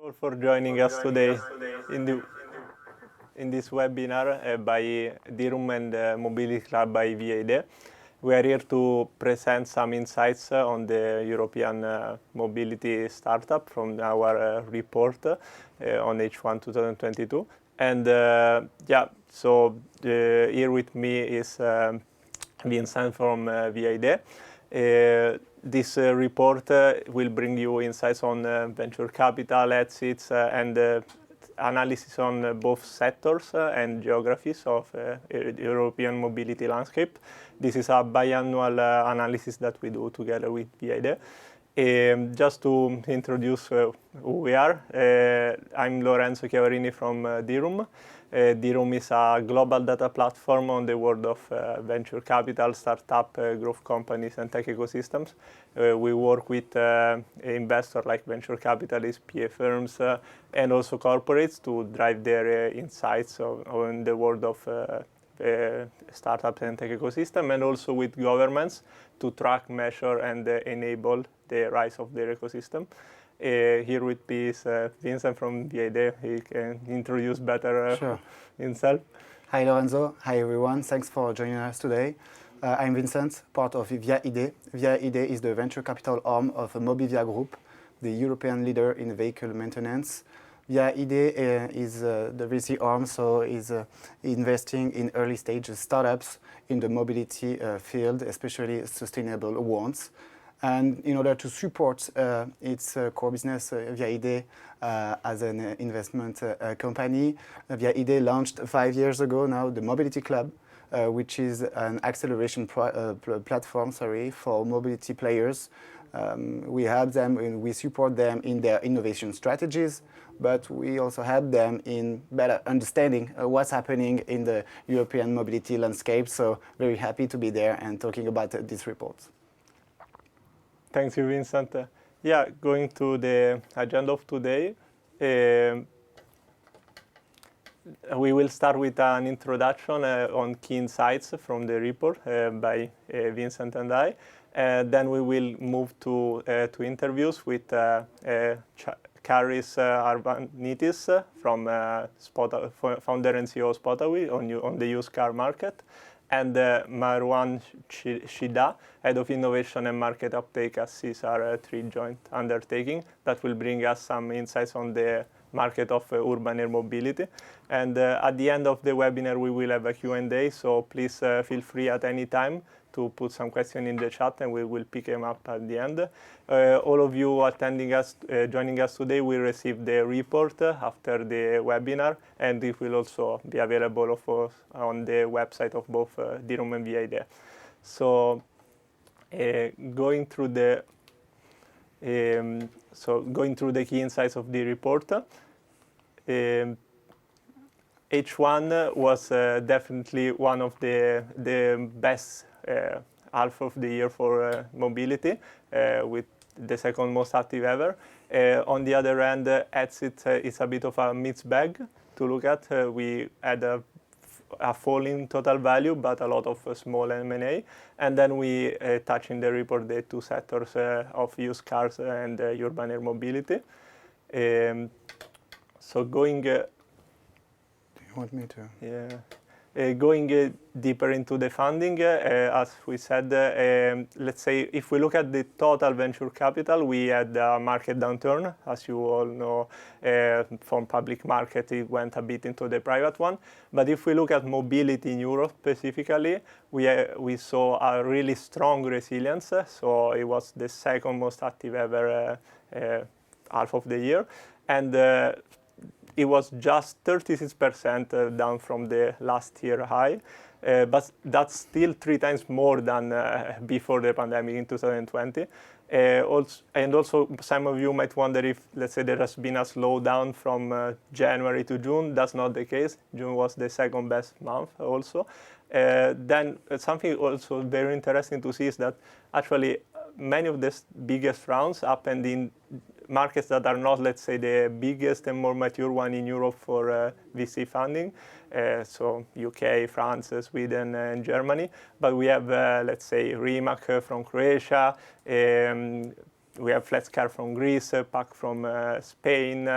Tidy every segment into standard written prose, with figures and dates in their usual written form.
all for joining us today in this webinar by Dealroom and Mobility Club by VID. We are here to present some insights on the European mobility startup from our report on H1 2022. And here with me is Vincent from VID. This report will bring you insights on venture capital, exits, and analysis on both sectors and geographies of the European mobility landscape. This is a biannual analysis that we do together with VID. Just to introduce who we are, I'm Lorenzo Chiavarini from Dealroom. Dealroom is a global data platform on the world of venture capital, startup, growth companies, and tech ecosystems. We work with investors like venture capitalists, PA firms, and also corporates to drive their insights on the world of startups and tech ecosystem, and also with governments to track, measure, and enable the rise of their ecosystem. Here with me is Vincent from VID. He can introduce better himself. Hi Lorenzo, hi everyone, thanks for joining us today. I'm Vincent, part of VID. VID is the venture capital arm of Mobivia Group, the European leader in vehicle maintenance. VID is the VC arm, so is investing in early stage startups in the mobility field, especially sustainable ones. And in order to support its core business, VID as an investment company, VID launched 5 years ago now the Mobility Club, which is an acceleration platform for mobility players. We help them and we support them in their innovation strategies, but we also help them in better understanding what's happening in the European mobility landscape. So very happy to be there and talking about this report. Thank you, Vincent. Going to the agenda of today, we will start with an introduction on key insights from the report by Vincent and I. Then we will move to interviews with Charis Arvanitis from founder and CEO of Spotawheel on the used car market, and Marwan Shida, Head of Innovation and Market Uptake at SESAR, three joint undertaking that will bring us some insights on the market of urban air mobility. And at the end of the webinar, we will have a Q&A, so please feel free at any time to put some questions in the chat and we will pick them up at the end. All of you attending us, joining us today, will receive the report after the webinar, and it will also be available on the website of both Dealroom and VID. So going through the key insights of the report, H1 was definitely one of the best half of the year for mobility, with the second most active ever. On the other hand, exit is a bit of a mixed bag to look at. We had a fall in total value, but a lot of small M&A. And then we touch in the report the two sectors of used cars and urban air mobility. So going... Do you want me to? Yeah. Going deeper into the funding, as we said, let's say if we look at the total venture capital, we had a market downturn. As you all know, from public market, it went a bit into the private one. But if we look at mobility in Europe specifically, we saw a really strong resilience. So it was the second most active ever half of the year. And it was just 36% down from the last year high, but that's still 3 times more than before the pandemic in 2020. Also, some of you might wonder if, let's say, there has been a slowdown from January to June. That's not the case. June was the second best month also. Then something also very interesting to see is that actually many of the biggest rounds happened in markets that are not, let's say, the biggest and more mature one in Europe for VC funding. So UK, France, Sweden, and Germany. But we have, let's say, Rimac from Croatia, we have Flexcar from Greece, PAC from Spain,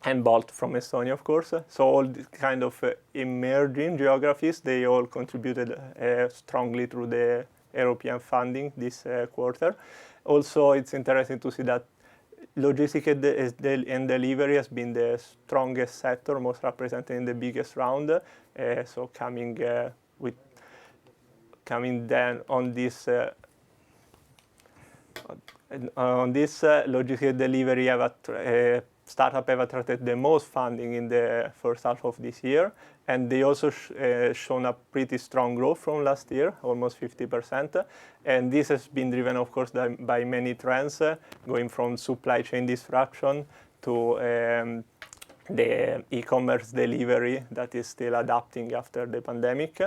and Bolt from Estonia, of course. So all the kind of emerging geographies, they all contributed strongly through the European funding this quarter. Also, it's interesting to see that logistics and delivery has been the strongest sector, most represented in the biggest round. So coming then on this logistics delivery startup have attracted the most funding in the first half of this year, and they also shown a pretty strong growth from last year, almost 50%. And this has been driven, of course, by many trends, going from supply chain disruption to the e-commerce delivery that is still adapting after the pandemic.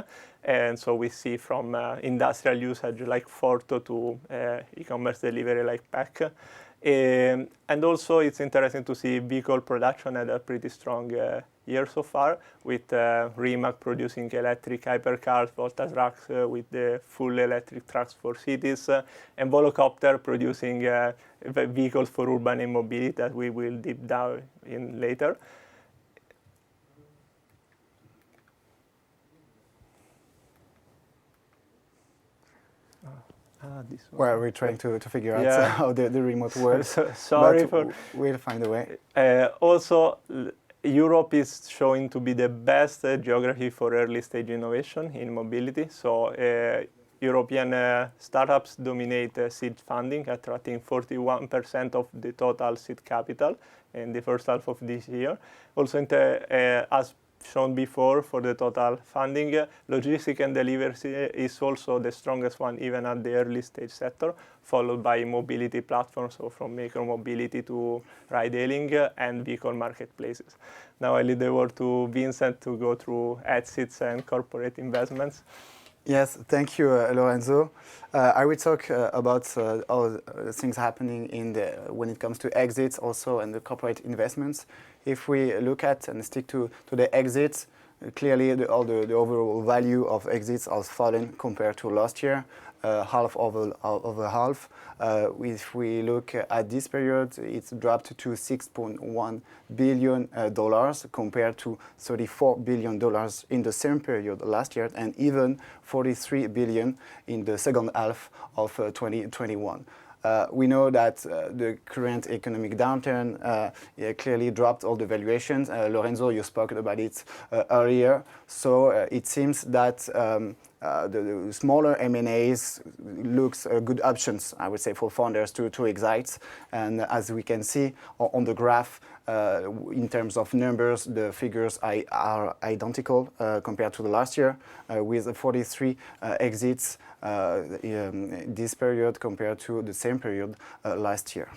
And so we see from industrial usage like Forto to e-commerce delivery like PAC. And also it's interesting to see vehicle production had a pretty strong year so far, with Rimac producing electric hypercars, Volta Trucks with the full electric trucks for cities, and Volocopter producing vehicles for urban and mobility that we will deep dive in later. Well, we're trying to figure out how the remote works. Sorry we'll find a way. Also, Europe is showing to be the best geography for early stage innovation in mobility. So European startups dominate seed funding, attracting 41% of the total seed capital in the first half of this year. Also, as shown before, for the total funding, logistics and delivery is also the strongest one, even at the early stage sector, followed by mobility platforms, so from micro mobility to ride-hailing and vehicle marketplaces. Now I leave the word to Vincent to go through exits and corporate investments. Yes, thank you, Lorenzo. I will talk about all things happening when it comes to exits also and the corporate investments. If we look at and stick to the exits, clearly the overall value of exits has fallen compared to last year, half over half. If we look at this period, it's dropped to $6.1 billion compared to $34 billion in the same period last year, and even $43 billion in the second half of 2021. We know that the current economic downturn clearly dropped all the valuations. Lorenzo, you spoke about it earlier. So it seems that the smaller M&As looks good options, I would say, for founders to exit. And as we can see on the graph, in terms of numbers, the figures are identical compared to the last year, with 43 exits this period compared to the same period last year.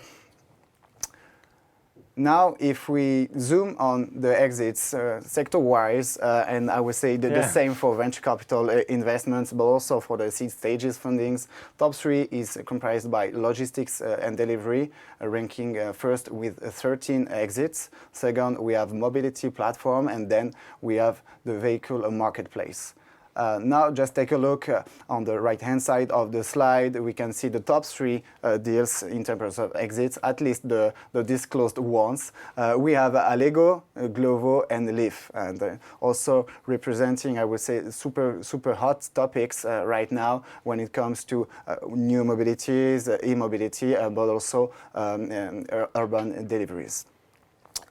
Now, if we zoom on the exits sector-wise, and I would say the same for venture capital investments, but also for the seed stages fundings, top three is comprised by logistics and delivery, ranking first with 13 exits. Second, we have mobility platform, and then we have the vehicle marketplace. Now, just take a look on the right-hand side of the slide. We can see the top three deals in terms of exits, at least the disclosed ones. We have Allego, Glovo, and Lyft, and also representing, I would say, super hot topics right now when it comes to new mobilities, e-mobility, but also urban deliveries.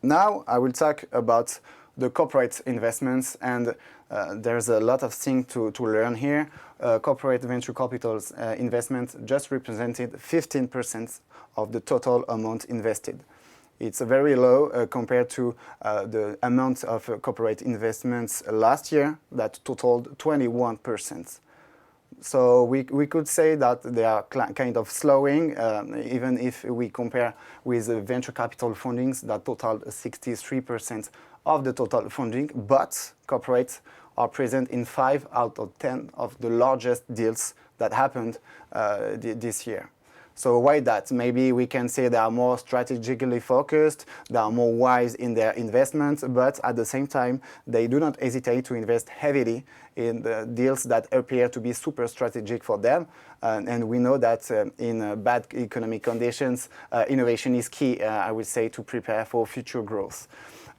Now, I will talk about the corporate investments, and there's a lot of things to learn here. Corporate venture capital's investment just represented 15% of the total amount invested. It's very low compared to the amount of corporate investments last year that totaled 21%. So we could say that they are kind of slowing, even if we compare with venture capital fundings that totaled 63% of the total funding, but corporates are present in 5 out of 10 of the largest deals that happened this year. So why that? Maybe we can say they are more strategically focused, they are more wise in their investments, but at the same time, they do not hesitate to invest heavily in the deals that appear to be super strategic for them. And we know that in bad economic conditions, innovation is key, I would say, to prepare for future growth.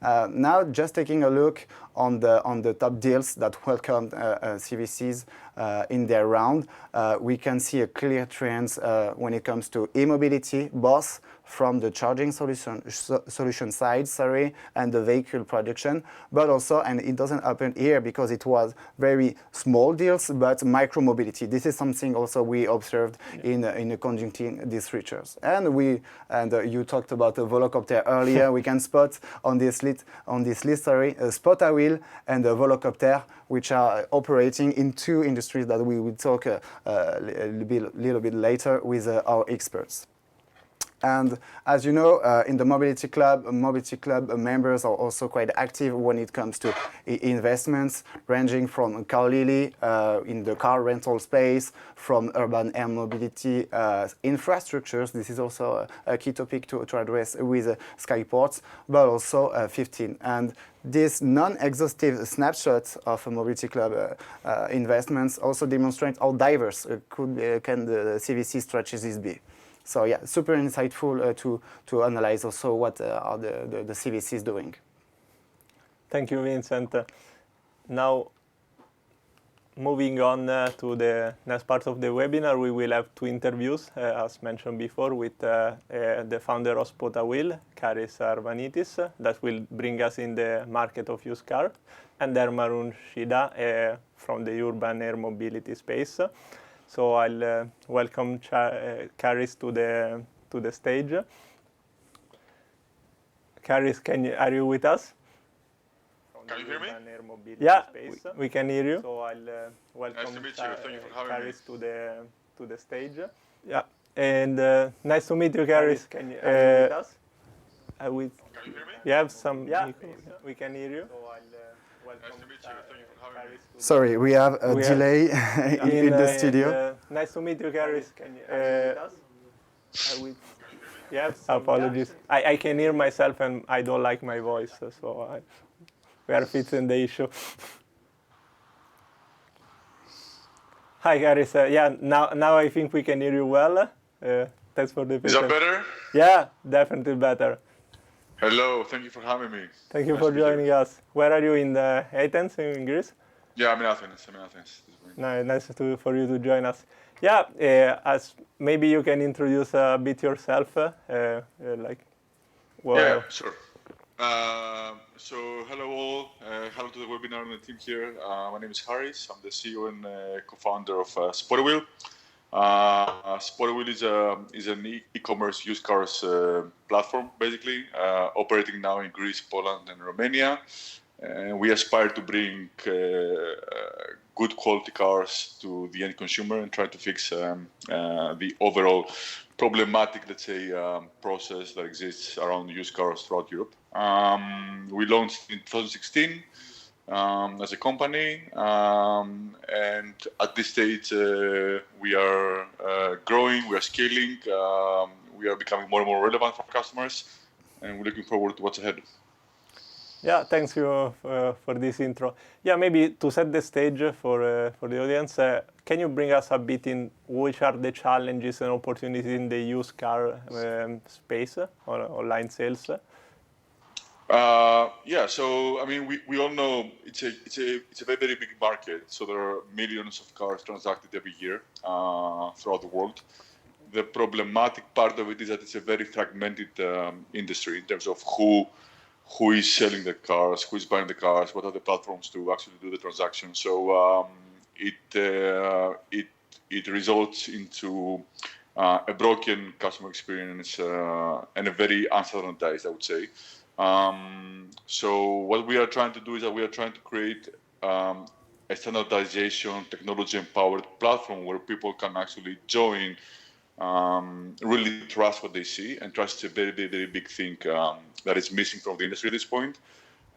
Now, just taking a look on the top deals that welcomed CVCs in their round, we can see a clear trend when it comes to e-mobility, both from the charging solution side, and the vehicle production, but also, and it doesn't happen here because it was very small deals, but micro-mobility. This is something also we observed in conducting these research. And you talked about the volocopter earlier. We can spot on this list, a Spotawheel and a volocopter, which are operating in two industries that we will talk a little bit later with our experts. And as you know, in the Mobility Club members are also quite active when it comes to investments, ranging from Carl Lilly in the car rental space, from urban air mobility infrastructures. This is also a key topic to address with Skyports, but also 15. And this non-exhaustive snapshot of a Mobility Club investments also demonstrate how diverse can the CVC strategies be. So yeah, super insightful to analyze also what are the CVCs doing. Thank you, Vincent. Now, moving on to the next part of the webinar, we will have two interviews, as mentioned before, with the founder of Spotawheel, Karis Arvanitis, that will bring us in the market of used car, and Dermarun Shida from the urban air mobility space. So I'll welcome Karis to the stage. Karis, are you with us? Can you hear me? Yeah, we can hear you. So I'll welcome nice to meet you. Thank you for having Karis to the stage. Yeah, and nice to meet you, Karis. Are you with us? Can you hear me? You have some. Yeah, we can hear you. So I'll welcome nice to meet you. Thank you for having me. Sorry, we have a delay in the studio. Nice to meet you, Karis. Are you with us? Yeah, apologies. I can hear myself and I don't like my voice, so we are fixing the issue. Hi, Karis. Yeah, now I think we can hear you well. Thanks for the Is that better? Yeah, definitely better. Hello, thank you for having me. Thank you for joining us. Where are you, in Athens, in Greece? Yeah, I'm in Athens. Nice for you to join us. Yeah, as maybe you can introduce a bit yourself, Yeah, sure. So hello all, hello to the webinar and the team here. My name is Haris. I'm the CEO and co-founder of Spotawheel. Spotawheel is an e-commerce used cars platform, basically, operating now in Greece, Poland, and Romania. And we aspire to bring good quality cars to the end consumer and try to fix the overall problematic, let's say, process that exists around used cars throughout Europe. We launched in 2016 as a company, and at this stage we are growing, we are scaling, we are becoming more and more relevant for customers, and we're looking forward to what's ahead. Yeah, thanks you for this intro. Yeah, maybe to set the stage for the audience, can you bring us a bit in which are the challenges and opportunities in the used car space or online sales? Yeah, so I mean, we all know it's a very, very big market. So there are millions of cars transacted every year throughout the world. The problematic part of it is that it's a very fragmented industry in terms of who is selling the cars, who is buying the cars, what are the platforms to actually do the transaction. So it results into a broken customer experience and a very unstandardized, I would say. So what we are trying to do is that we are trying to create a standardization, technology-empowered platform where people can actually join, really trust what they see, and trust is a very, very, very big thing that is missing from the industry at this point,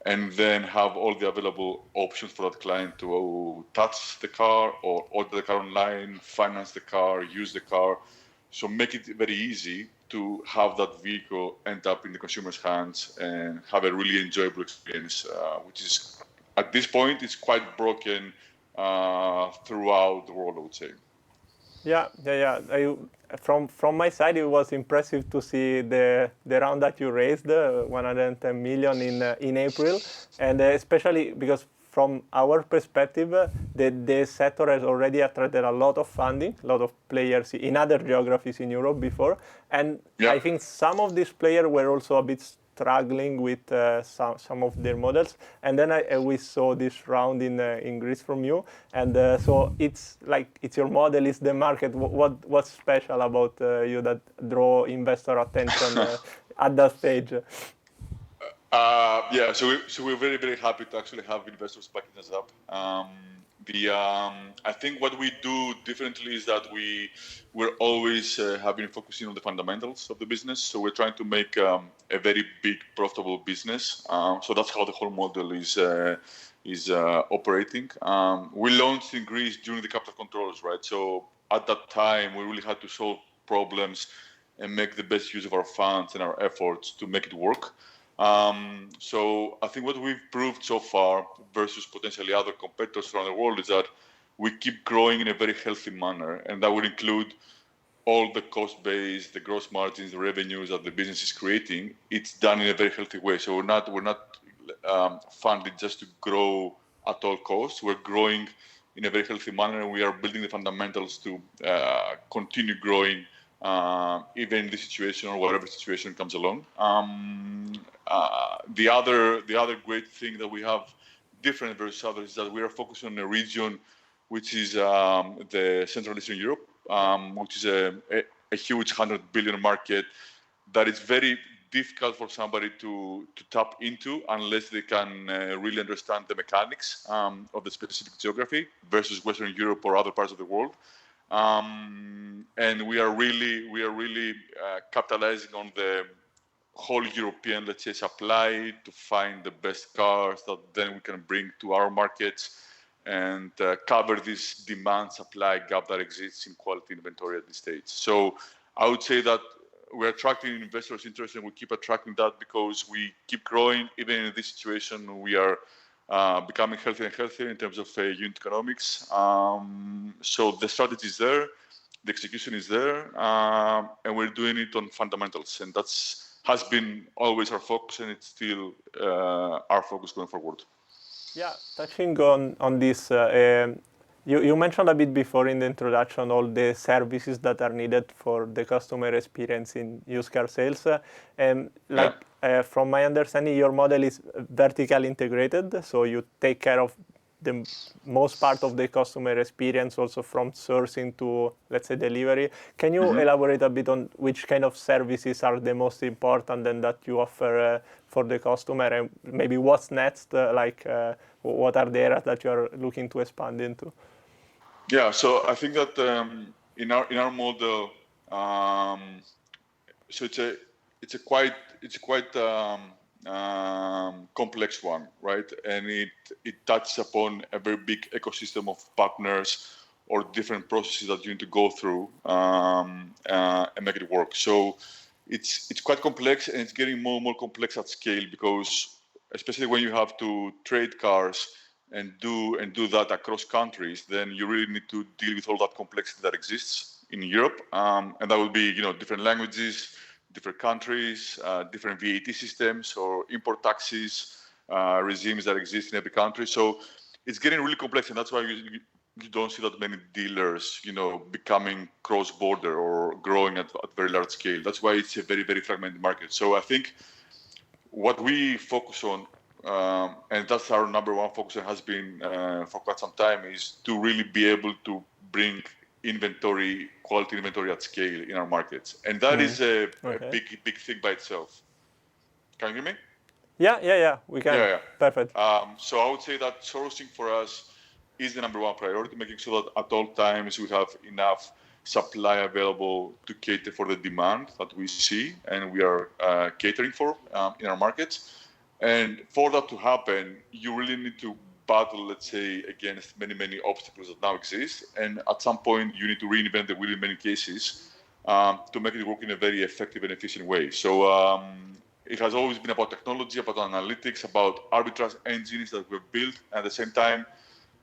and then have all the available options for that client to touch the car or order the car online, finance the car, use the car. So make it very easy to have that vehicle end up in the consumer's hands and have a really enjoyable experience, which is, at this point, it's quite broken throughout the world, I would say. Yeah. From my side, it was impressive to see the round that you raised, 110 million in April, and especially because from our perspective, the sector has already attracted a lot of funding, a lot of players in other geographies in Europe before, and Yeah. I think some of these players were also a bit struggling with some of their models, and then we saw this round in Greece from you, and so it's like it's your model, it's the market. What's special about you that draw investor attention at that stage? Yeah, so we're very, very happy to actually have investors backing us up. I think what we do differently is that we're always have been focusing on the fundamentals of the business. So we're trying to make a very big, profitable business. So that's how the whole model is operating. We launched in Greece during the capital controls, right? So at that time, we really had to solve problems and make the best use of our funds and our efforts to make it work. So I think what we've proved so far versus potentially other competitors around the world is that we keep growing in a very healthy manner, and that would include all the cost base, the gross margins, the revenues that the business is creating. It's done in a very healthy way. So we're not funded just to grow at all costs. We're growing in a very healthy manner, and we are building the fundamentals to continue growing even in this situation or whatever situation comes along. The other great thing that we have different versus others is that we are focused on a region which is the Central Eastern Europe, which is a huge 100 billion market that is very difficult for somebody to tap into unless they can really understand the mechanics of the specific geography versus Western Europe or other parts of the world. And we are really capitalizing on the whole European, let's say, supply to find the best cars that then we can bring to our markets and cover this demand-supply gap that exists in quality inventory at this stage. So I would say that we're attracting investors' interest, and we keep attracting that because we keep growing. Even in this situation, we are becoming healthier and healthier in terms of unit economics. So the strategy is there, the execution is there, and we're doing it on fundamentals. And has been always our focus, and it's still our focus going forward. Yeah, touching on this, you mentioned a bit before in the introduction all the services that are needed for the customer experience in used car sales. From my understanding, your model is vertically integrated, so you take care of the most part of the customer experience, also from sourcing to, let's say, delivery. Can you elaborate a bit on which kind of services are the most important and that you offer for the customer, and maybe what's next? What are the areas that you are looking to expand into? Yeah, so I think that in our model, so it's a quite complex one, right? And it touches upon a very big ecosystem of partners or different processes that you need to go through and make it work. So it's quite complex, and it's getting more and more complex at scale, because especially when you have to trade cars and do that across countries, then you really need to deal with all that complexity that exists in Europe, and that will be different languages, different countries, different VAT systems or import taxes, regimes that exist in every country. So it's getting really complex, and that's why you don't see that many dealers, becoming cross-border or growing at very large scale. That's why it's a very, very fragmented market. So I think what we focus on, and that's our number one focus and has been for quite some time, is to really be able to bring quality inventory at scale in our markets. And that is a big thing by itself. Can you hear me? Yeah, we can. Yeah. Perfect. So I would say that sourcing for us is the number one priority, making sure that at all times we have enough supply available to cater for the demand that we see and we are catering for in our markets. And for that to happen, you really need to battle, let's say, against many obstacles that now exist. And at some point, you need to reinvent the wheel in many cases to make it work in a very effective and efficient way. So it has always been about technology, about analytics, about arbitrage engines that we've built. At the same time,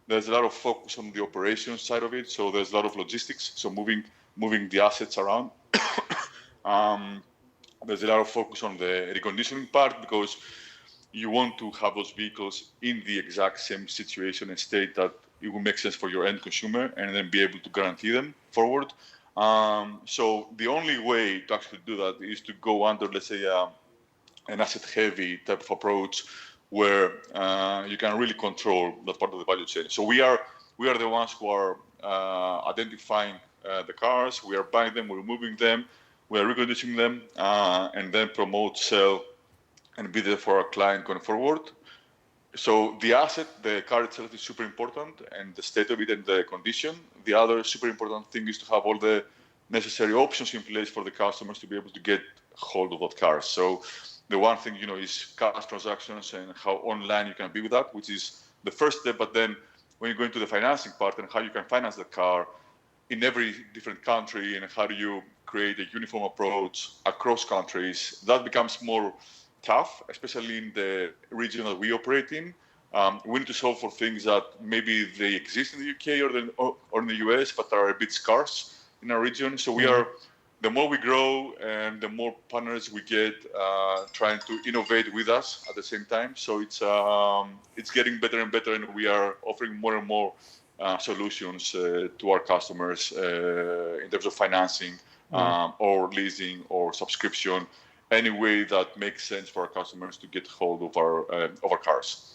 there's a lot of focus on the operations side of it. So there's a lot of logistics, so moving the assets around. There's a lot of focus on the reconditioning part, because you want to have those vehicles in the exact same situation and state that it will make sense for your end consumer, and then be able to guarantee them forward. So the only way to actually do that is to go under, let's say, an asset-heavy type of approach, where you can really control that part of the value chain. So we are the ones who are identifying the cars. We are buying them, we're moving them, we are reconditioning them, and then promote, sell, and be there for our client going forward. So the asset, the car itself, is super important, and the state of it and the condition. The other super important thing is to have all the necessary options in place for the customers to be able to get hold of that car. So the one thing, is cash transactions and how online you can be with that, which is the first step. But then when you go into the financing part and how you can finance the car in every different country, and how do you create a uniform approach across countries, that becomes more tough, especially in the region that we operate in. We need to solve for things that maybe they exist in the UK or in the US, but are a bit scarce in our region. So we are, the more we grow and the more partners we get trying to innovate with us at the same time. So it's getting better and better, and we are offering more and more solutions to our customers in terms of financing or leasing or subscription, any way that makes sense for our customers to get hold of our cars.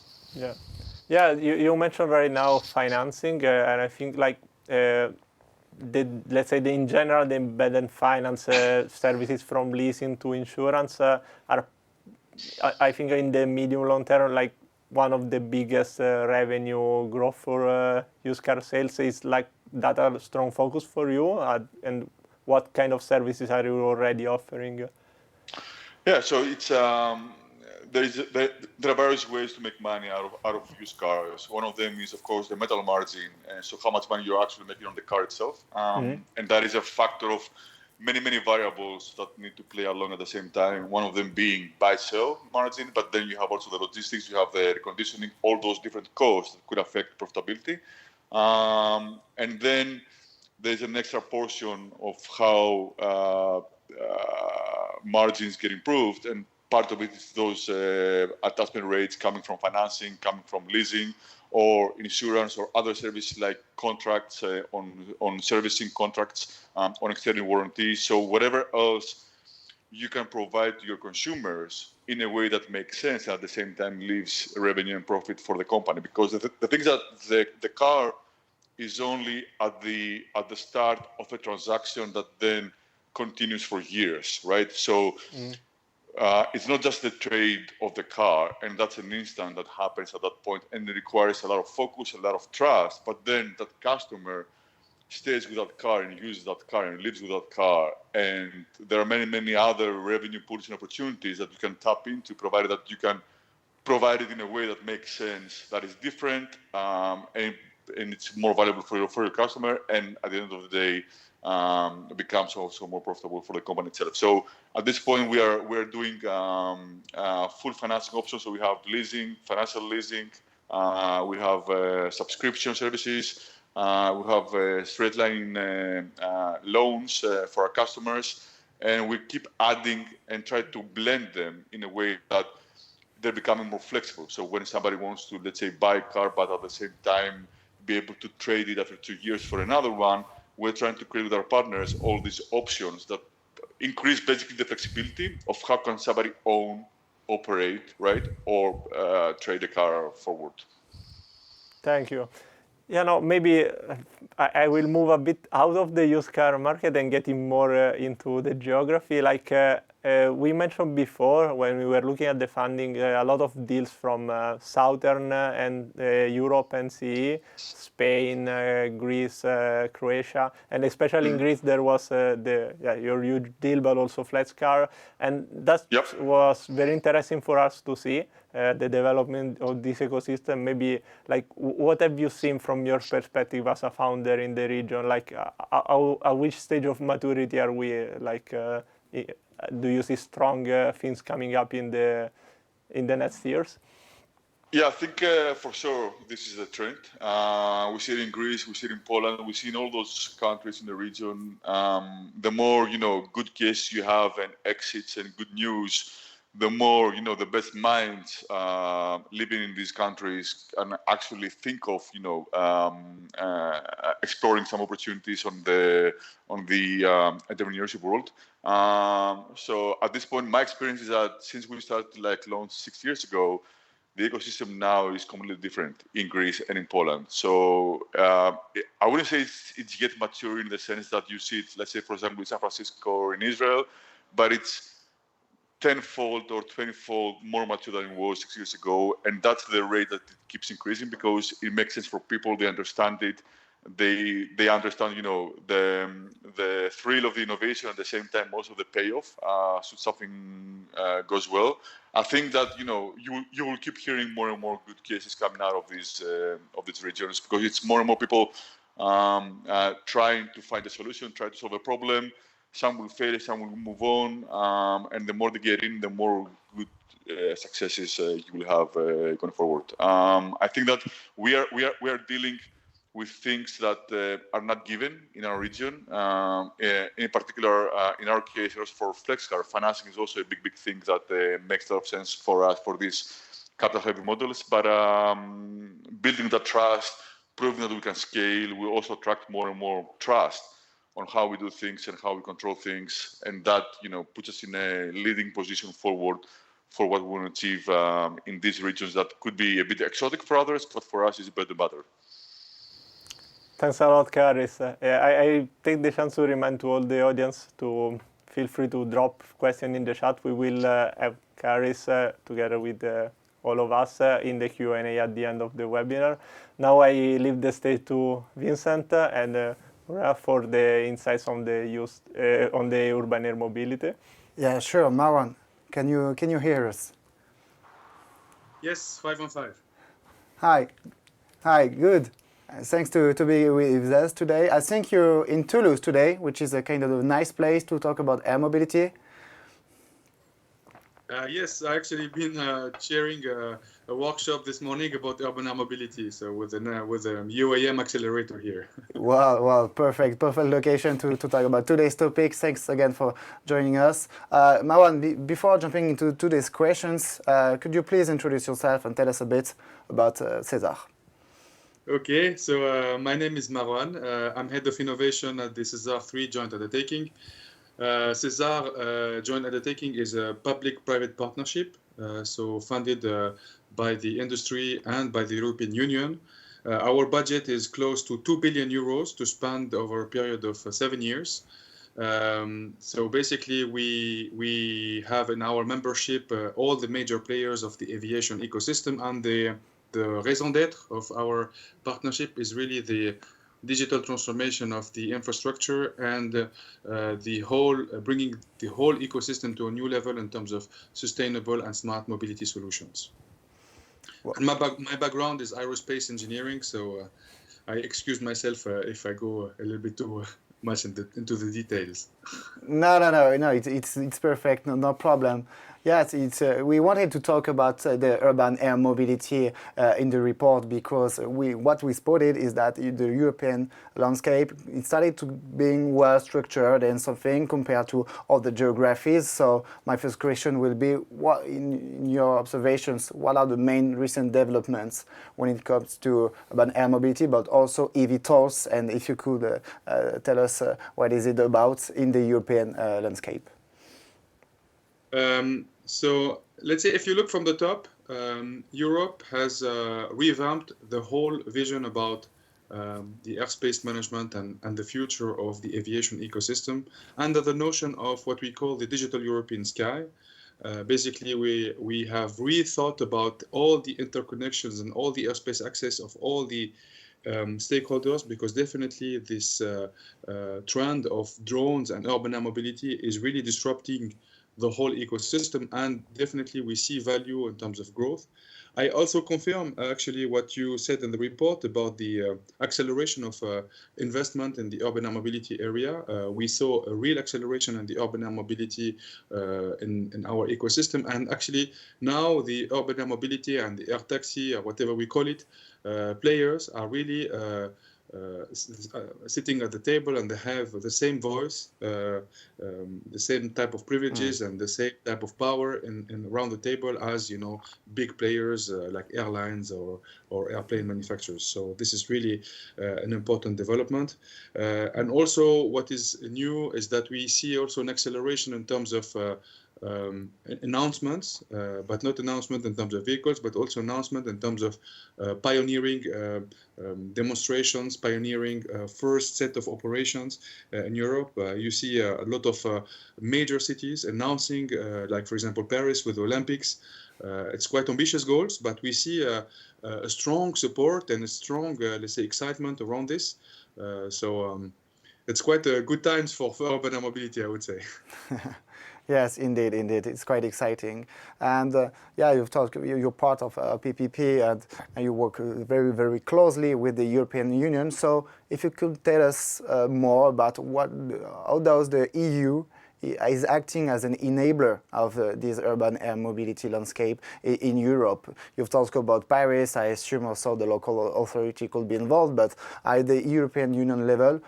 Yeah. You mentioned right now financing, and I think let's say in general, the embedded finance services from leasing to insurance are, I think, in the medium long term, one of the biggest revenue growth for used car sales. Is that a strong focus for you, and what kind of services are you already offering? Yeah, so it's there are various ways to make money out of used cars. One of them is, of course, the metal margin, and so how much money you're actually making on the car itself, and that is a factor of many variables that need to play along at the same time. One of them being buy-sell margin, but then you have also the logistics, you have the reconditioning, all those different costs that could affect profitability, and then there's an extra portion of how margins get improved, and part of it is those attachment rates coming from financing, coming from leasing, or insurance, or other services like contracts on servicing contracts, on extended warranties. So whatever else you can provide to your consumers in a way that makes sense, and at the same time leaves revenue and profit for the company. Because the things that the car is only at the start of a transaction that then continues for years, right? So it's not just the trade of the car, and that's an instant that happens at that point, and it requires a lot of focus, a lot of trust. But then that customer stays with that car and uses that car and lives with that car, and there are many other revenue pools and opportunities that you can tap into, provided that you can provide it in a way that makes sense, that is different, and it's more valuable for your customer, and at the end of the day, it becomes also more profitable for the company itself. So at this point, we're doing full financing options. So we have leasing, financial leasing, we have subscription services, we have straight line loans for our customers, and we keep adding and try to blend them in a way that they're becoming more flexible. So when somebody wants to, let's say, buy a car, but at the same time be able to trade it after 2 years for another one, we're trying to create with our partners all these options that increase basically the flexibility of how can somebody own, operate, right, or trade a car forward. Thank you. Maybe I will move a bit out of the used car market and getting more into the geography. we mentioned before when we were looking at the funding, a lot of deals from Southern and Europe and CE, Spain, Greece, Croatia, and especially in Greece there was your huge deal, but also FlexCar, and that was very interesting for us to see the development of this ecosystem. Maybe like what have you seen from your perspective as a founder in the region? Like at which stage of maturity are we? Like do you see strong things coming up in the next years? Yeah, I think for sure this is a trend. We see it in Greece, we see it in Poland, we see in all those countries in the region. The more good cases you have and exits and good news, the more the best minds living in these countries can actually think of exploring some opportunities on the entrepreneurship world. So at this point, my experience is that since we started launch 6 years ago, the ecosystem now is completely different in Greece and in Poland. So I wouldn't say it's yet mature in the sense that you see it, let's say, for example, in San Francisco or in Israel, but it's tenfold or 20-fold more mature than it was 6 years ago. And that's the rate that it keeps increasing because it makes sense for people. They understand it. They understand, the thrill of the innovation at the same time, also the payoff. So something goes well. I think that you will keep hearing more and more good cases coming out of these regions because it's more and more people trying to find a solution, try to solve a problem. Some will fail, some will move on, and the more they get in, the more good successes you will have going forward. I think that we are dealing with things that are not given in our region. In particular, in our case, also for FlexCar, financing is also a big thing that makes a lot of sense for us for these capital-heavy models. But building that trust, proving that we can scale, we also attract more and more trust on how we do things and how we control things, and that puts us in a leading position forward for what we want to achieve in these regions that could be a bit exotic for others, but for us, it's bread and butter. Thanks a lot, Karis. I take the chance to remind to all the audience to feel free to drop questions in the chat. We will have Karis together with all of us in the Q&A at the end of the webinar. Now I leave the stage to Vincent and for the insights on the urban air mobility. Yeah, sure. Marwan, can you hear us? Yes, 5 on 5. Hi, good. Thanks to be with us today. I think you're in Toulouse today, which is a kind of a nice place to talk about air mobility. Yes, I actually been chairing a workshop this morning about urban air mobility, so with a UAM accelerator here. Wow, perfect location to talk about today's topic. Thanks again for joining us. Marwan, before jumping into today's questions, could you please introduce yourself and tell us a bit about SESAR? Okay, so my name is Marwan. I'm head of innovation at the SESAR 3 joint undertaking. SESAR joint undertaking is a public-private partnership, so funded by the industry and by the European Union. Our budget is close to 2 billion euros to spend over a period of 7 years. So basically, we have in our membership all the major players of the aviation ecosystem, and the raison d'être of our partnership is really the digital transformation of the infrastructure and bringing the whole ecosystem to a new level in terms of sustainable and smart mobility solutions. Well, and my background is aerospace engineering, so I excuse myself if I go a little bit too much into the details. No, it's perfect, no problem. Yes, we wanted to talk about the urban air mobility in the report because what we spotted is that the European landscape, it started to being well structured and something compared to other geographies. So my first question will be, what in your observations, what are the main recent developments when it comes to urban air mobility, but also eVTOLs, and if you could tell us what is it about in the European landscape? So let's say if you look from the top, Europe has revamped the whole vision about the airspace management and the future of the aviation ecosystem under the notion of what we call the digital European sky. Basically, we have rethought about all the interconnections and all the airspace access of all the stakeholders, because definitely this trend of drones and urban air mobility is really disrupting the whole ecosystem, and definitely we see value in terms of growth. I also confirm actually what you said in the report about the acceleration of investment in the urban air mobility area. We saw a real acceleration in the urban air mobility in our ecosystem, and actually now the urban air mobility and the air taxi, or whatever we call it, players are really sitting at the table, and they have the same voice, the same type of privileges, and the same type of power in around the table as big players like airlines or airplane manufacturers. So this is really an important development. And also what is new is that we see also an acceleration in terms of announcements, but not announcement in terms of vehicles, but also announcement in terms of pioneering demonstrations, pioneering first set of operations in Europe. You see a lot of major cities announcing, like for example Paris with the Olympics. It's quite ambitious goals, but we see a strong support and a strong, let's say, excitement around this. So it's quite good times for urban air mobility, I would say. Yes, indeed. It's quite exciting. And yeah, you're part of PPP, and you work very, very closely with the European Union. So if you could tell us more about how does the EU is acting as an enabler of this urban air mobility landscape in Europe. You've talked about Paris. I assume also the local authority could be involved, but at the European Union level,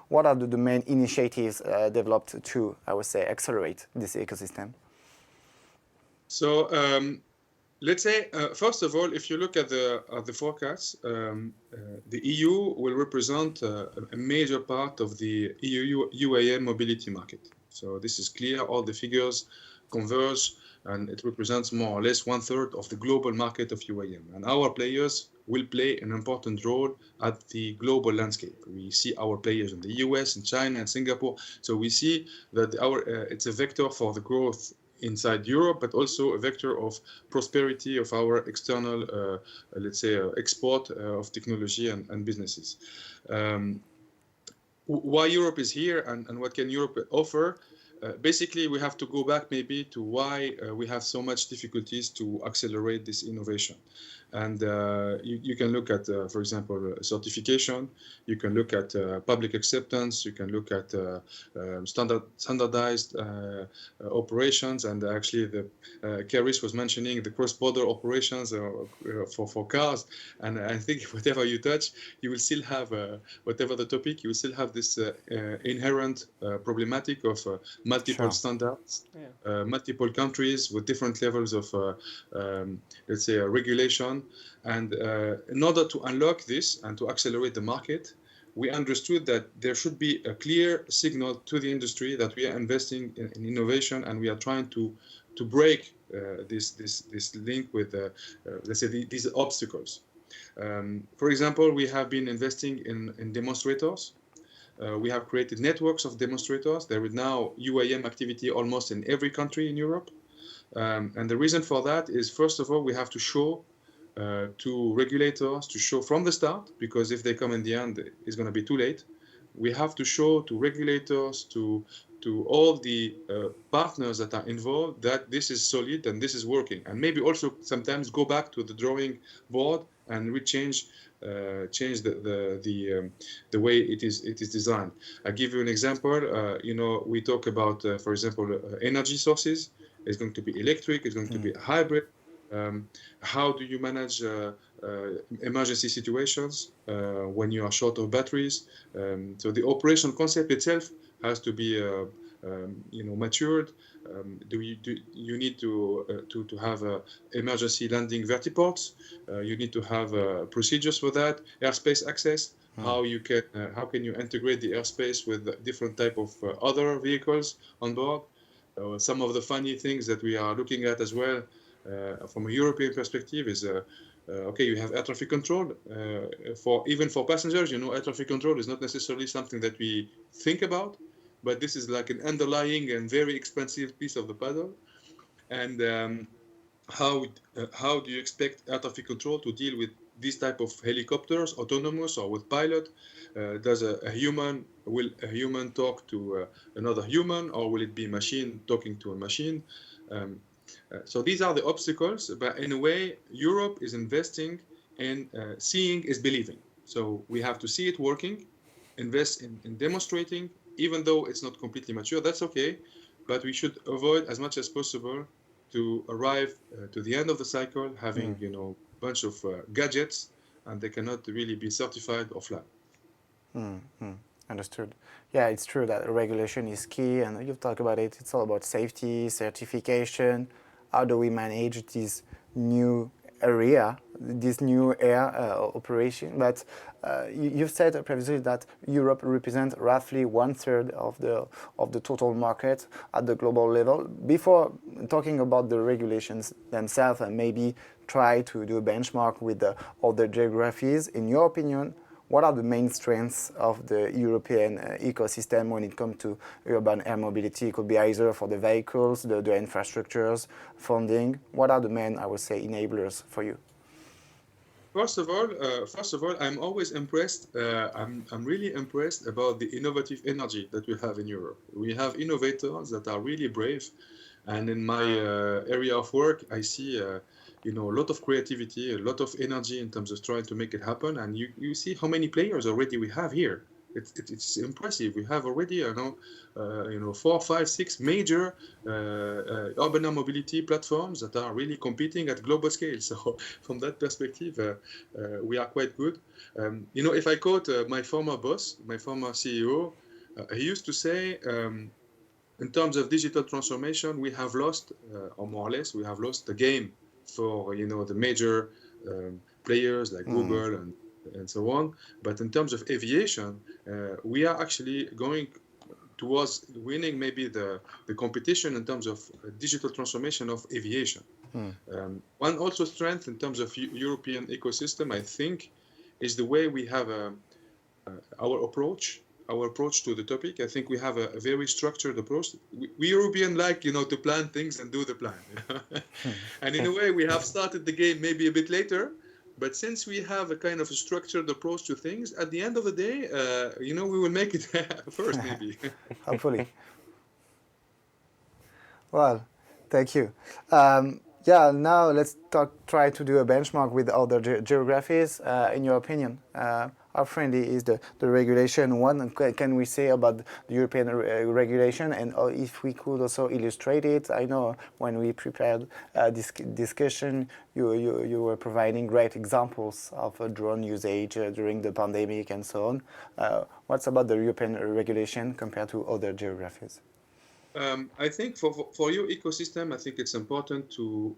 what are the main initiatives developed to, I would say, accelerate this ecosystem? So let's say, first of all, if you look at the forecasts, the EU will represent a major part of the EU UAM mobility market. So this is clear, all the figures converge, and it represents more or less 1/3 of the global market of UAM. And our players will play an important role at the global landscape. We see our players in the US, in China, and Singapore. So we see that it's a vector for the growth inside Europe, but also a vector of prosperity of our external, let's say, export of technology and businesses. Why Europe is here and what can Europe offer? Basically, we have to go back maybe to why we have so much difficulties to accelerate this innovation. And you can look at, for example, certification. You can look at public acceptance. You can look at standardized operations. And actually, Karis was mentioning the cross-border operations for cars. And I think whatever you touch, you will still have, whatever the topic, you will still have this inherent problematic of multiple standards, multiple countries with different levels of, let's say, regulation. And in order to unlock this and to accelerate the market, we understood that there should be a clear signal to the industry that we are investing in innovation, and we are trying to break this link with, let's say, these obstacles. For example, we have been investing in demonstrators. We have created networks of demonstrators. There is now UAM activity almost in every country in Europe. And the reason for that is, first of all, we have to show to regulators, to show from the start, because if they come in the end, it's going to be too late. We have to show to regulators, to all the partners that are involved, that this is solid and this is working. And maybe also sometimes go back to the drawing board and change the way it is designed. I give you an example. We talk about, for example, energy sources. It's going to be electric. It's going to be hybrid. How do you manage emergency situations when you are short of batteries? So the operational concept itself has to be matured. You need to have emergency landing vertiports. You need to have procedures for that. Airspace access. How can you integrate the airspace with different type of other vehicles on board? Some of the funny things that we are looking at as well from a European perspective is Okay, you have air traffic control. For even for passengers, air traffic control is not necessarily something that we think about, but this is like an underlying and very expensive piece of the puzzle. And how do you expect air traffic control to deal with these type of helicopters, autonomous or with pilot? Does will a human talk to another human, or will it be a machine talking to a machine? Um, so these are the obstacles, but in a way, Europe is investing in seeing is believing. So we have to see it working, invest in demonstrating, even though it's not completely mature. That's okay, but we should avoid as much as possible to arrive to the end of the cycle having bunch of gadgets, and they cannot really be certified or fly. Understood. Yeah, it's true that regulation is key, and you've talked about it. It's all about safety, certification. How do we manage this new area, this new air operation? But you've said previously that Europe represents roughly 1/3 of the total market at the global level. Before talking about the regulations themselves, and maybe try to do a benchmark with the other geographies, in your opinion, what are the main strengths of the European ecosystem when it comes to urban air mobility? It could be either for the vehicles, the infrastructures, funding. What are the main, I would say, enablers for you? First of all, I'm always impressed. I'm really impressed about the innovative energy that we have in Europe. We have innovators that are really brave, and in my area of work, I see a lot of creativity, a lot of energy in terms of trying to make it happen. And you see how many players already we have here. It's impressive. We have already, 4, 5, 6 major urban air mobility platforms that are really competing at global scale. So from that perspective, we are quite good. If I quote my former boss, my former CEO, he used to say, in terms of digital transformation, we have lost, or more or less, we have lost the game for the major players like Google and so on. But in terms of aviation, we are actually going towards winning maybe the competition in terms of digital transformation of aviation. One also strength in terms of European ecosystem, I think, is the way we have our approach to the topic. I think we have a very structured approach. We European like, to plan things and do the plan. And in a way, we have started the game maybe a bit later, but since we have a kind of a structured approach to things, at the end of the day, we will make it first, maybe. Hopefully. Well, thank you. Yeah, now let's try to do a benchmark with other geographies. In your opinion, how friendly is the regulation? One, can we say about the European regulation, and if we could also illustrate it? I know when we prepared this discussion, you were providing great examples of drone usage during the pandemic and so on. What's about the European regulation compared to other geographies? I think for your ecosystem, I think it's important to,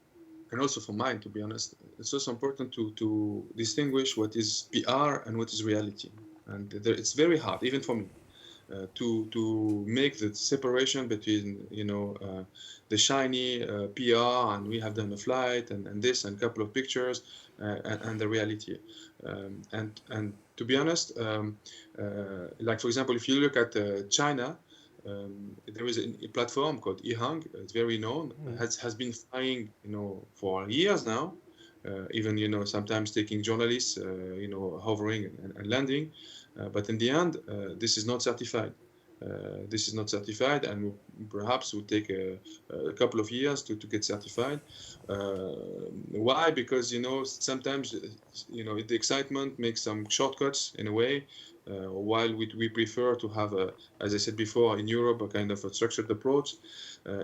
and also for mine, to be honest, it's also important to distinguish what is PR and what is reality. And it's very hard, even for me, to make the separation between, the shiny PR and we have done a flight and this and a couple of pictures and the reality. And to be honest, like for example, if you look at China, there is a platform called eHang. It's very known. Has been flying, for years now. Even sometimes taking journalists, hovering and landing. But in the end, this is not certified. This is not certified, and perhaps will take a couple of years to get certified. Why? Because sometimes the excitement makes some shortcuts in a way. While we prefer to have, as I said before, in Europe, a kind of a structured approach.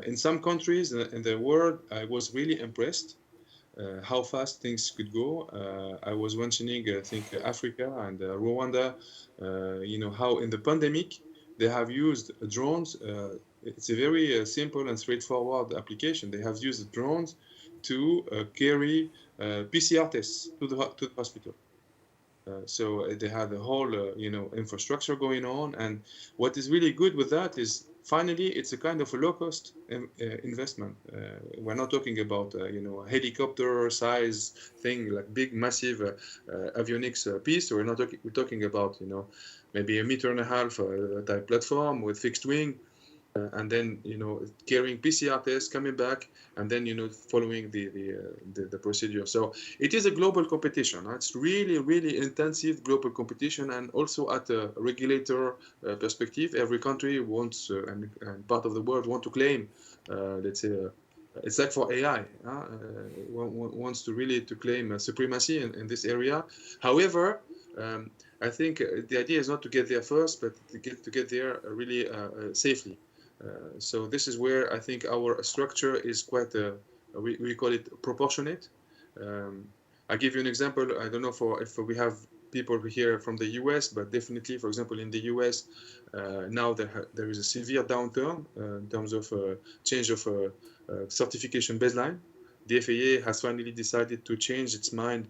In some countries in the world, I was really impressed how fast things could go. I was mentioning, I think, Africa and Rwanda, how in the pandemic, they have used drones. It's a very simple and straightforward application. They have used drones to carry PCR tests to the hospital. So they had a whole, infrastructure going on. And what is really good with that is finally, it's a kind of a low-cost investment. We're not talking about a helicopter-size thing like big, massive avionics piece. We're not talking. We're talking about maybe a meter and a half type platform with fixed wing. And then carrying PCR tests, coming back, and then following the procedure. So it is a global competition. It's really intensive global competition, and also at a regulator perspective, every country wants and part of the world want to claim, let's say. It's like for AI, wants to really to claim supremacy in this area. However, I think the idea is not to get there first, but to get there really safely. So this is where I think our structure is quite, we call it proportionate. I give you an example. I don't know if we have people here from the US, but definitely, for example, in the US, now there is a severe downturn in terms of change of certification baseline. The FAA has finally decided to change its mind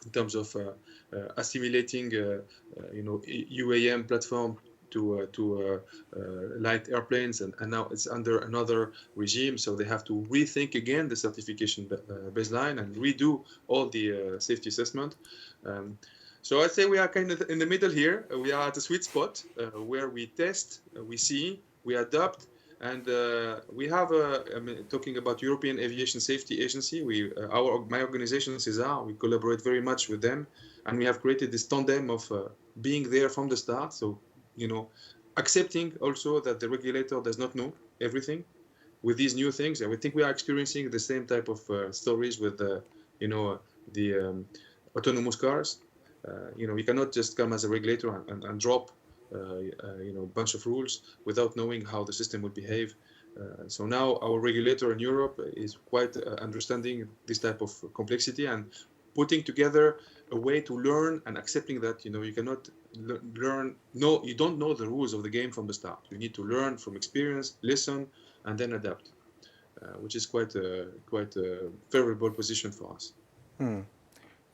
in terms of assimilating, UAM platform to light airplanes, and now it's under another regime, so they have to rethink again the certification baseline and redo all the safety assessment. So I'd say we are kind of in the middle here. We are at a sweet spot where we test, we see, we adapt, and we have talking about European Aviation Safety Agency. My organization SESAR, we collaborate very much with them, and we have created this tandem of being there from the start. So accepting also that the regulator does not know everything with these new things, and we think we are experiencing the same type of stories with the autonomous cars. We cannot just come as a regulator and drop a bunch of rules without knowing how the system will behave. So now our regulator in Europe is quite understanding this type of complexity and putting together a way to learn and accepting that you cannot learn. No, you don't know the rules of the game from the start. You need to learn from experience, listen, and then adapt, which is quite a favorable position for us.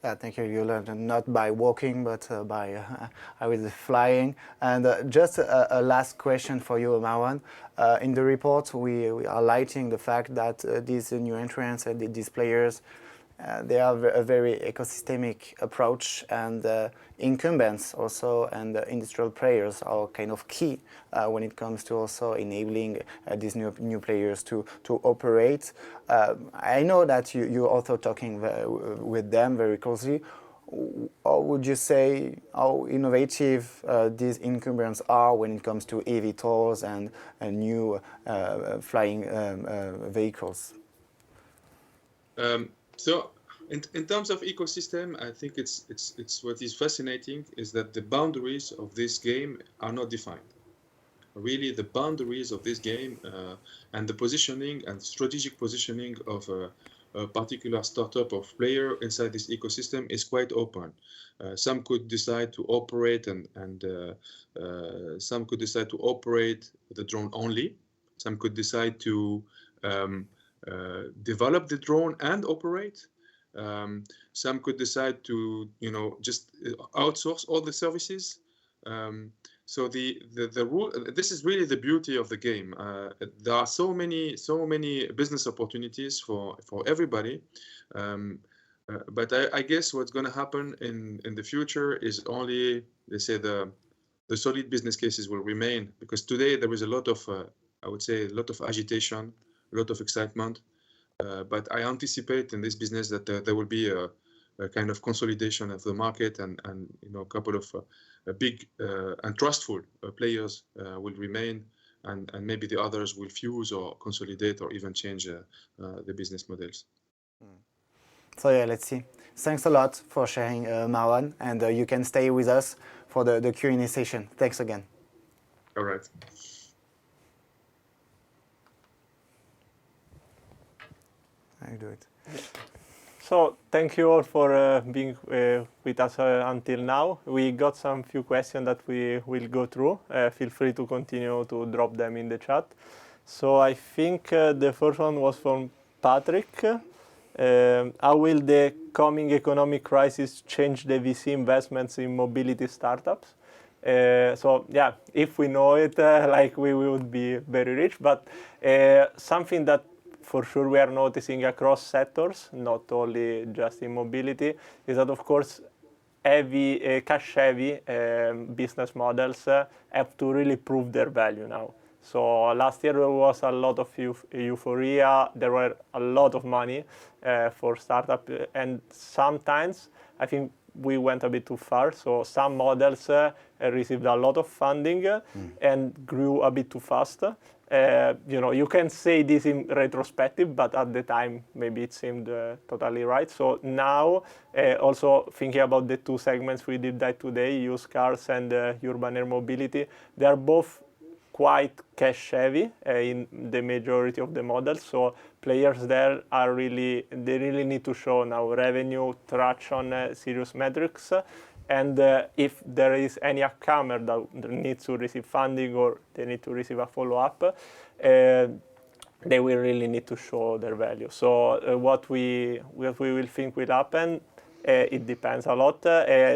Yeah, thank you. You learned not by walking, but by flying. And just a last question for you, Marwan. In the report, we are highlighting the fact that these new entrants and these players, they have a very ecosystemic approach, and incumbents also and industrial players are kind of key when it comes to also enabling these new players to operate. I know that you're also talking with them very closely. Or would you say how innovative these incumbents are when it comes to eVTOLs and new flying vehicles? So in terms of ecosystem, I think it's what is fascinating is that the boundaries of this game are not defined. Really, the boundaries of this game and the positioning and strategic positioning of a particular startup or player inside this ecosystem is quite open. Some could decide to operate and some could decide to operate the drone only. Some could decide to develop the drone and operate. Some could decide to just outsource all the services. So the rule. This is really the beauty of the game. There are so many business opportunities for everybody. But I guess what's going to happen in the future is only, let's say, the solid business cases will remain, because today there is a lot of I would say a lot of agitation, a lot of excitement. But I anticipate in this business that there will be a kind of consolidation of the market, and a couple of big and trustful players will remain, and maybe the others will fuse or consolidate or even change the business models. So yeah, let's see. Thanks a lot for sharing, Marwan, and you can stay with us for the Q&A session. Thanks again. All right. I do it. So thank you all for being with us until now. We got some few questions that we will go through. Feel free to continue to drop them in the chat. So I think the first one was from Patrick. How will the coming economic crisis change the VC investments in mobility startups? So yeah, if we know it, like we would be very rich. But something that for sure we are noticing across sectors, not only just in mobility, is that of course heavy, cash-heavy business models have to really prove their value now. So last year there was a lot of euphoria. There were a lot of money for startup, and sometimes I think we went a bit too far. So some models received a lot of funding and grew a bit too fast. You can say this in retrospective, but at the time maybe it seemed totally right. So now, also thinking about the two segments we did that today, used cars and urban air mobility, they are both quite cash heavy in the majority of the models. So players there they really need to show now revenue, traction, serious metrics. And if there is any upcomer that needs to receive funding or they need to receive a follow-up, they will really need to show their value. So what we will think will happen, it depends a lot.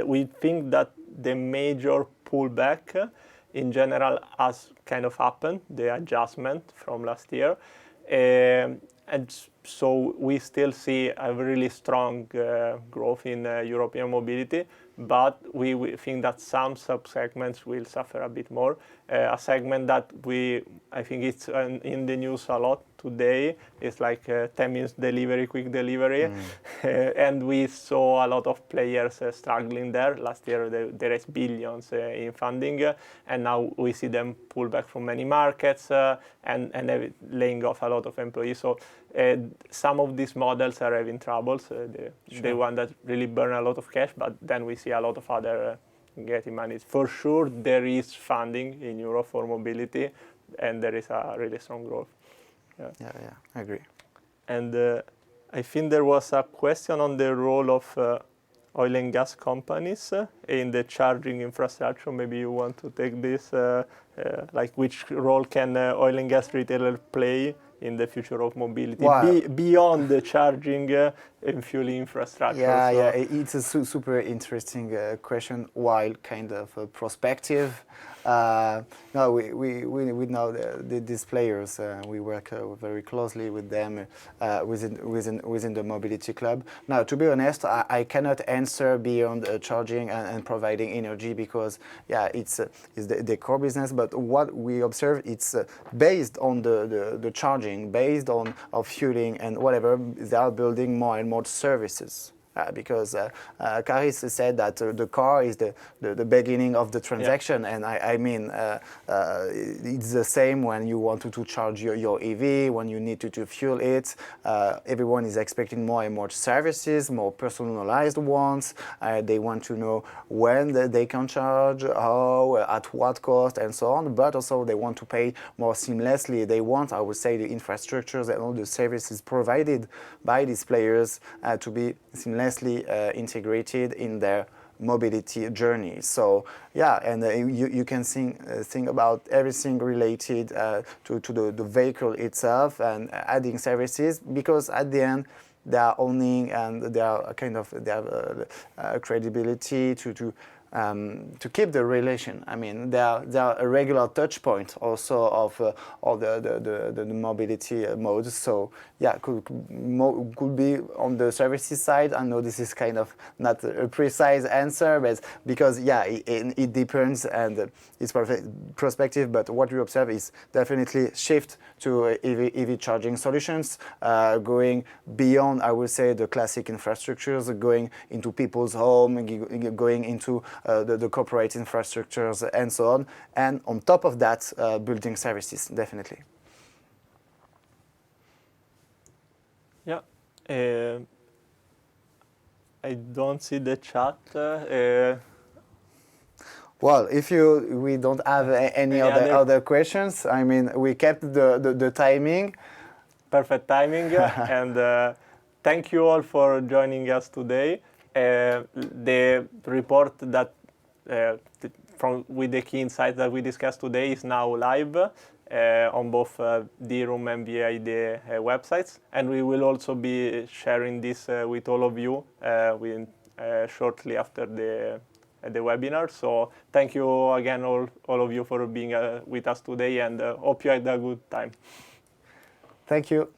We think that the major pullback in general has kind of happened, the adjustment from last year. And so we still see a really strong growth in European mobility, but we think that some sub-segments will suffer a bit more. A segment that I think it's in the news a lot today is like 10 minutes delivery, quick delivery. And we saw a lot of players struggling there. Last year they raised billions in funding, and now we see them pull back from many markets and laying off a lot of employees. So some of these models are having troubles, the one that really burn a lot of cash, but then we see a lot of other getting money. For sure, there is funding in Europe for mobility, and there is a really strong growth. Yeah, I agree. And I think there was a question on the role of oil and gas companies in the charging infrastructure. Maybe you want to take this, like which role can oil and gas retailer play in the future of mobility beyond the charging and fueling infrastructure? Yeah, it's a super interesting question, while kind of prospective. No, we know these players. We work very closely with them within the mobility club. Now, to be honest, I cannot answer beyond charging and providing energy, because it's the core business. But what we observe, it's based on the charging, based on fueling and whatever. They are building more and more services. Because Caris said that the car is the beginning of the transaction, and I mean it's the same when you want to charge your EV, when you need to fuel it. Everyone is expecting more and more services, more personalized ones. They want to know when they can charge, how, at what cost, and so on. But also they want to pay more seamlessly. They want, I would say, the infrastructures and all the services provided by these players to be seamlessly integrated in their mobility journey. So and you can think about everything related to the vehicle itself and adding services, because at the end they are owning and they have credibility to keep the relation. I mean, they are a regular touch point also of all the mobility modes. So could be on the services side. I know this is kind of not a precise answer, but because it depends and it's prospective. But what we observe is definitely shift to EV charging solutions, going beyond, I would say, the classic infrastructures, going into people's home, going into the corporate infrastructures and so on, and on top of that, building services, definitely. Yeah, I don't see the chat. Well, if we don't have any other questions, I mean, we kept the timing. Perfect timing, and thank you all for joining us today. The report that with the key insights that we discussed today is now live on both Dealroom and VID websites, and we will also be sharing this with all of you shortly after at the webinar. So thank you again, all of you, for being with us today, and hope you had a good time. Thank you.